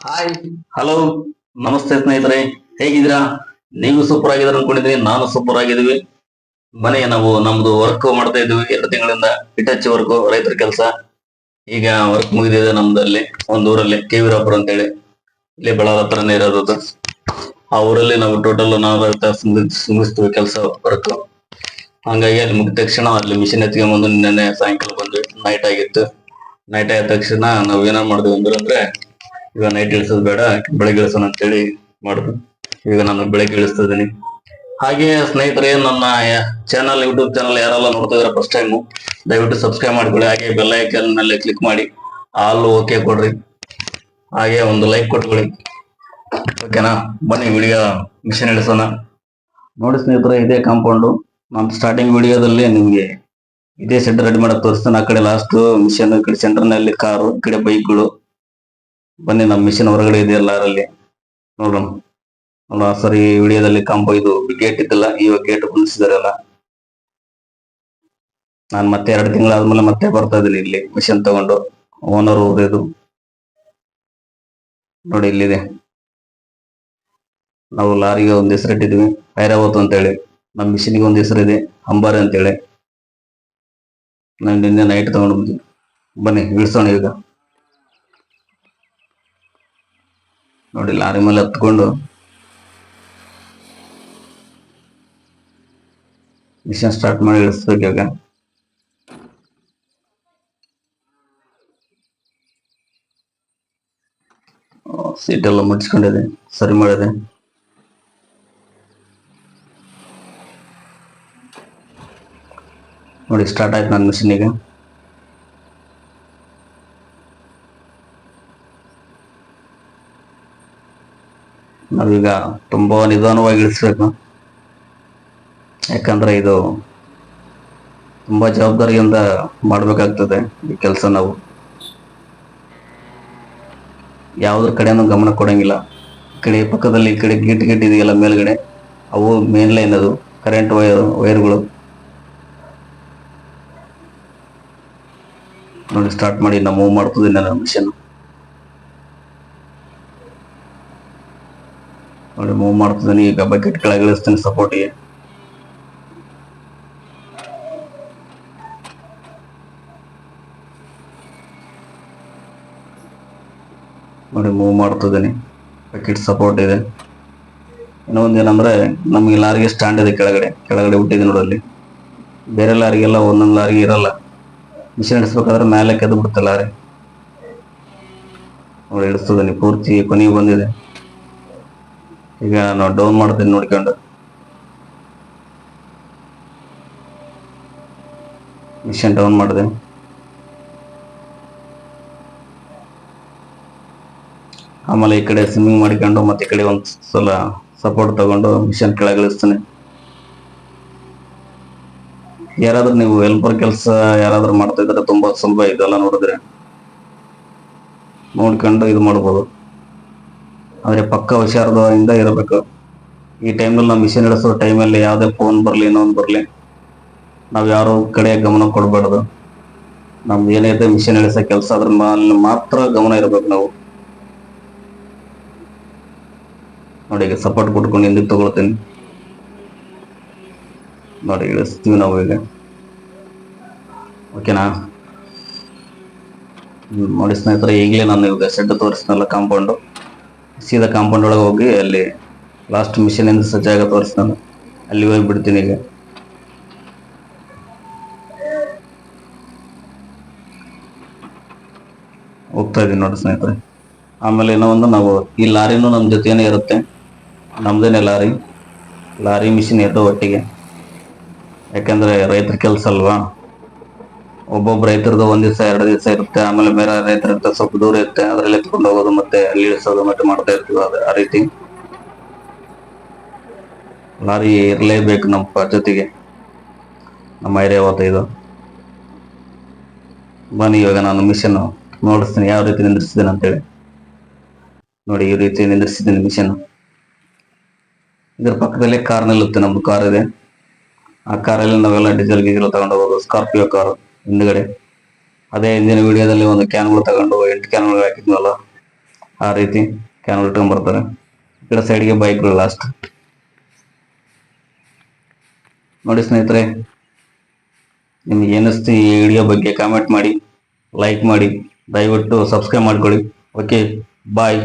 Hi, hello, ನಮಸ್ತೆ ಸ್ನೇಹಿತರೆ, ಹೇಗಿದ್ದೀರಾ? ನೀವು ಸೂಪರ್ ಆಗಿದ್ರೆ ಅನ್ಕೊಂಡಿದ್ದೀನಿ. ನಾನು ಸೂಪರ್ ಆಗಿದ್ದೀವಿ. ಮನೆ ನಾವು ನಮ್ದು ವರ್ಕ್ ಮಾಡ್ತಾ ಇದ್ವಿ 2 ತಿಂಗಳಿಂದ. ಇಟಚ್ ವರ್ಕ್, ರೈತರ ಕೆಲಸ. ಈಗ ವರ್ಕ್ ಮುಗಿದಿದೆ ನಮ್ದಲ್ಲಿ ಒಂದು ಊರಲ್ಲಿ KVರಾಪುರ ಅಂತೇಳಿ, ಇಲ್ಲಿ ಬಳ್ಳಾರಿ ಹತ್ರನೇ ಇರೋದು ಅದು. ಆ ಊರಲ್ಲಿ ನಾವು ಟೋಟಲ್ 4 ತಾಸು ಮುಗಿಸ್ತೀವಿ ಕೆಲಸ ವರ್ಕ್. ಹಂಗಾಗಿ ಅಲ್ಲಿ ಮುಗಿದ ತಕ್ಷಣ ಅಲ್ಲಿ ಮಿಷಿನ್ ಎತ್ಕೊಂಡ್ ಬಂದು ನಿನ್ನೆ ಸಾಯಂಕಾಲ ಬಂದ್ವಿ. ನೈಟ್ ಆಗಿತ್ತು. ನೈಟ್ ಆದ ತಕ್ಷಣ ನಾವ್ ಏನ ಮಾಡಿದ್ವಿ ಅಂದ್ರೆ ಈಗ ನೈಟ್ ಇಳಿಸೋದು ಬೇಡ, ಬೆಳಗ್ಗೆ ಇಳಿಸೋಣ ಅಂತೇಳಿ ಮಾಡುದು. ಈಗ ನಾನು ಬೆಳಗ್ಗೆ ಇಳಿಸ್ತಾ ಇದ್ದೀನಿ. ಹಾಗೆ ಸ್ನೇಹಿತರೆ, ನನ್ನ ಚಾನಲ್, ಯೂಟ್ಯೂಬ್ ಚಾನಲ್ ಯಾರೆಲ್ಲ ನೋಡ್ತಾ ಇದ್ರೆ ಫಸ್ಟ್ ಟೈಮ್, ದಯವಿಟ್ಟು ಸಬ್ಸ್ಕ್ರೈಬ್ ಮಾಡ್ಕೊಳ್ಳಿ. ಹಾಗೆ ಬೆಲ್ ಐಕಾನ್ ಮೇಲೆ ಕ್ಲಿಕ್ ಮಾಡಿ ಆಲ್ ಓಕೆ ಕೊಡ್ರಿ. ಹಾಗೆ ಒಂದು ಲೈಕ್ ಕೊಟ್ಕೊಳ್ಳಿ. ಓಕೆನಾ? ಬನ್ನಿ ವಿಡಿಯೋ ಮಿಷನ್ ಇಳಿಸೋಣ. ನೋಡಿ ಸ್ನೇಹಿತರೆ, ಇದೇ ಕಾಂಪೌಂಡು. ನಾನು ಸ್ಟಾರ್ಟಿಂಗ್ ವಿಡಿಯೋದಲ್ಲಿ ನಿಮ್ಗೆ ಇದೇ ಸೆಟ್ ರೆಡಿ ಮಾಡಕ್ ತೋರಿಸ್ತಾನೆ. ಆ ಕಡೆ ಲಾಸ್ಟ್ ಮಿಷನ್, ಈ ಕಡೆ ಸೆಂಟರ್ ನಲ್ಲಿ ಕಾರು, ಈ ಕಡೆ ಬೈಕ್ಗಳು. ಬನ್ನಿ, ನಮ್ಮ ಮಿಷನ್ ಹೊರಗಡೆ ಇದೆಯಲ್ಲ ಅದರಲ್ಲಿ ನೋಡೋಣ. ಅಲ್ಲ ಸರಿ, ವಿಡಿಯೋದಲ್ಲಿ ಇದು ಗೇಟ್ ಇದ್ದಿಲ್ಲ, ಇವಾಗ ಗೇಟ್ ಕುಣಿಸಿದಾರಲ್ಲ. ನಾನು ಮತ್ತೆ 2 ತಿಂಗಳಾದ್ಮೇಲೆ ಮತ್ತೆ ಬರ್ತಾ ಇದ್ದೀನಿ ಇಲ್ಲಿ ಮಿಷನ್ ತಗೊಂಡು. ಓನರ್ ಇದು ನೋಡಿ, ಇಲ್ಲಿದೆ. ನಾವು ಲಾರಿಗೆ ಒಂದು ಹೆಸರಿಟ್ಟಿದ್ವಿ, ಐರಾವತ್ ಅಂತೇಳಿ. ನಮ್ಮ ಮಿಷಿನ್ಗೆ ಒಂದು ಹೆಸರಿದೆ, ಅಂಬಾರಿ ಅಂತೇಳಿ. ನಾನು ನಿನ್ನೆ ನೈಟ್ ತಗೊಂಡು ಬಂದಿದ್ದೆ. ಬನ್ನಿ ಇಳಿಸೋಣ ಈಗ. ನೋಡಿ, ಲಾರಿ ಮೇಲೆ ಹತ್ಕೊಂಡು ಮಿಷನ್ ಸ್ಟಾರ್ಟ್ ಮಾಡಿ ಇಳಿಸ್ಬೇಕು ಇವಾಗ. ಸೀಟ್ ಎಲ್ಲ ಮುಚ್ಕೊಂಡಿದೆ, ಸರಿ ಮಾಡಿದೆ. ನೋಡಿ, ಸ್ಟಾರ್ಟ್ ಆಯ್ತು ನನ್ನ ಮಿಷನ್ ಈಗ. ನಾವೀಗ ತುಂಬಾ ನಿಧಾನವಾಗಿ ಇಳಿಸ್ಬೇಕು, ಯಾಕಂದ್ರೆ ಇದು ತುಂಬಾ ಜವಾಬ್ದಾರಿಯಿಂದ ಮಾಡ್ಬೇಕಾಗ್ತದೆ ಈ ಕೆಲಸ. ನಾವು ಯಾವ್ದ್ರ ಕಡೆನೂ ಗಮನ ಕೊಡಂಗಿಲ್ಲ. ಈ ಕಡೆ ಪಕ್ಕದಲ್ಲಿ ಈ ಕಡೆ ಗಿಟ್ ಇದೆಯಲ್ಲ ಮೇಲ್ಗಡೆ, ಅವು ಮೇನ್ ಲೈನ್, ಅದು ಕರೆಂಟ್ ವೈರ್ಗಳು. ನೋಡಿ, ಸ್ಟಾರ್ಟ್ ಮಾಡಿ ನಾವು ಮೂವ್ ಮಾಡ್ತಿದ್ದೀನಿ ನನ್ನ ಮಿಷನ್. ನೋಡಿ, ಮೂವ್ ಮಾಡ್ತಿದ್ದೀನಿ ಈಗ. ಬಕೆಟ್ ಕೆಳಗೆ ಇಳಿಸ್ತೀನಿ ಸಪೋರ್ಟಿಗೆ. ನೋಡಿ, ಮೂವ್ ಮಾಡ್ತಿದ್ದೀನಿ. ಬಕೆಟ್ ಸಪೋರ್ಟ್ ಇದೆ. ಇನ್ನೊಂದೇನಂದ್ರೆ, ನಮ್ಗೆ ಲಾರಿಗೆ ಸ್ಟ್ಯಾಂಡ್ ಇದೆ ಕೆಳಗಡೆ ಬಿಟ್ಟಿದೆ ನೋಡಲ್ಲಿ. ಬೇರೆ ಲಾರಿಗೆಲ್ಲ ಒಂದೊಂದು ಲಾರಿಗೆ ಇರಲ್ಲ. ಮಿಷನ್ ಇಳಿಸ್ಬೇಕಾದ್ರೆ ಮೇಲೆ ಕೆದ್ದು ಬಿಡುತ್ತೆ ಲಾರಿ. ನೋಡಿ, ಇಳಿಸ್ತದೀನಿ, ಪೂರ್ತಿ ಕೊನೆಗೆ ಬಂದಿದೆ. ಈಗ ನಾವು ಡೌನ್ ಮಾಡ್ತೀನಿ ನೋಡ್ಕೊಂಡು. ಮಿಷನ್ ಡೌನ್ ಮಾಡಿದೆ. ಆಮೇಲೆ ಈ ಕಡೆ ಸ್ವಿಮ್ಮಿಂಗ್ ಮಾಡಿಕೊಂಡು ಮತ್ತೆ ಈ ಕಡೆ ಒಂದ್ ಸಲ ಸಪೋರ್ಟ್ ತಗೊಂಡು ಮಿಷನ್ ಕೆಳಗೆ ಇಳಿಸ್ತಾನೆ. ಯಾರಾದ್ರೂ ನೀವು ಹೆಲ್ಪರ್ ಕೆಲಸ ಯಾರಾದ್ರೂ ಮಾಡ್ತಾ ಇದ್ರೆ ತುಂಬಾ ಸುಲಭ ಇದೆಲ್ಲ ನೋಡಿದ್ರೆ, ನೋಡ್ಕೊಂಡು ಇದು ಮಾಡ್ಬೋದು. ಆದ್ರೆ ಪಕ್ಕ ಹುಷಾರದಿಂದ ಇರಬೇಕು. ಈ ಟೈಮಲ್ಲಿ ನಾವು ಮಿಷನ್ ಇಳಿಸೋ ಟೈಮಲ್ಲಿ ಯಾವುದೇ ಫೋನ್ ಬರಲಿ, ಇನ್ನೊಂದು ಬರಲಿ, ನಾವು ಯಾರೋ ಕಡೆ ಗಮನ ಕೊಡಬಾರ್ದು. ನಮ್ದು ಏನಿದೆ ಮಿಷನ್ ಇಳಿಸೋ ಕೆಲಸ, ಅದ್ರ ಮೇಲೆ ಮಾತ್ರ ಗಮನ ಇರಬೇಕು ನಾವು. ನೋಡಿ, ಈಗ ಸಪೋರ್ಟ್ ಕೊಟ್ಕೊಂಡು ಹಿಂದಕ್ಕೆ ತಗೊಳ್ತೀನಿ. ನೋಡಿ, ಇಳಿಸ್ತೀವಿ ನಾವು ಈಗ. ಓಕೆನಾ? ನೋಡಿ ಸ್ನೇಹಿತರೆ, ಈಗಲೇ ನಾನು ಇವಾಗ ಸೆಡ್ ತೋರಿಸ್ನಲ್ಲ ಕಾಂಪೌಂಡು, ಸೀದಾ ಕಾಂಪೌಂಡ್ ಒಳಗೆ ಹೋಗಿ ಅಲ್ಲಿ ಲಾಸ್ಟ್ ಮಿಷನ್ ಇಂದ ಜಾಗ ತೋರಿಸ್ತಾನೆ, ಅಲ್ಲಿ ಹೋಗಿ ಬಿಡ್ತೀನಿ ಈಗ. ಹೋಗ್ತಾ ಇದೀನಿ ನೋಡಿ ಸ್ನೇಹಿತರೆ. ಆಮೇಲೆ ಏನೋ ಒಂದು, ನಾವು ಈ ಲಾರಿನೂ ನಮ್ಮ ಜೊತೆನೇ ಇರುತ್ತೆ. ನಮ್ದೇನೆ ಲಾರಿ ಮಿಷಿನ್ ಎದ್ದು ಒಟ್ಟಿಗೆ. ಯಾಕಂದ್ರೆ ರೈತರ ಕೆಲಸ ಅಲ್ವಾ. ಒಬ್ಬೊಬ್ಬ ರೈತರದ್ದು 1 ದಿವಸ 2 ದಿವಸ ಇರುತ್ತೆ, ಆಮೇಲೆ ಬೇರೆ ರೈತರ ಸ್ವಲ್ಪ ದೂರ ಇರುತ್ತೆ, ಅದ್ರಲ್ಲಿ ಎತ್ಕೊಂಡು ಹೋಗೋದು ಮತ್ತೆ ಅಲ್ಲಿ ಇಳಿಸೋದು ಮತ್ತೆ ಮಾಡ್ತಾ ಇರ್ತೀವಿ. ಆ ರೀತಿ ಲಾರಿ ಇರಲೇಬೇಕು ನಮ್ಮ ಜೊತೆಗೆ, ನಮ್ಮ ಐರಾವತ ಇದು. ಬನ್ನಿ, ಇವಾಗ ನಾನು ಮಿಷನ್ ನೋಡಿಸ್ತೀನಿ ಯಾವ ರೀತಿ ನಿಂದ್ರಿಸಿದ್ದೇನೆ ಅಂತೇಳಿ. ನೋಡಿ, ಈ ರೀತಿ ನಿಂದ್ರಿಸಿದ್ದೀನಿ ಮಿಷನ್. ಇದ್ರ ಪಕ್ಕದಲ್ಲಿ ಕಾರ್ ನಿಲ್ಲುತ್ತೆ, ನಮ್ದು ಕಾರ್ ಇದೆ. ಆ ಕಾರಲ್ಲಿ ನಾವೆಲ್ಲ ಡೀಸೆಲ್ ಗೀಸೆಲ್ ತಗೊಂಡು ಹೋಗೋದು. ಸ್ಕಾರ್ಪಿಯೋ ಕಾರು ಹಿಂದ್ಗಡೆ. ಅದೇ ಹಿಂದಿನ ವಿಡಿಯೋದಲ್ಲಿ ಒಂದು ಕ್ಯಾನ್ಗಳು ತಗೊಂಡು 8 ಕ್ಯಾನ್ಗಳು ಹಾಕಿದ್ನಲ್ಲ, ಆ ರೀತಿ ಕ್ಯಾನ್ ಇಟ್ಕೊಂಡ್ ಬರ್ತಾರೆ. ಈ ಕಡೆ ಸೈಡ್ಗೆ ಬೈಕ್ಗಳು ಲಾಸ್ಟ್. ನೋಡಿ ಸ್ನೇಹಿತರೆ, ನಿಮ್ಗೆ ಏನಿಸ್ತು ಈ ವಿಡಿಯೋ ಬಗ್ಗೆ ಕಾಮೆಂಟ್ ಮಾಡಿ, ಲೈಕ್ ಮಾಡಿ, ದಯವಿಟ್ಟು ಸಬ್ಸ್ಕ್ರೈಬ್ ಮಾಡ್ಕೊಳ್ಳಿ. ಓಕೆ, ಬಾಯ್.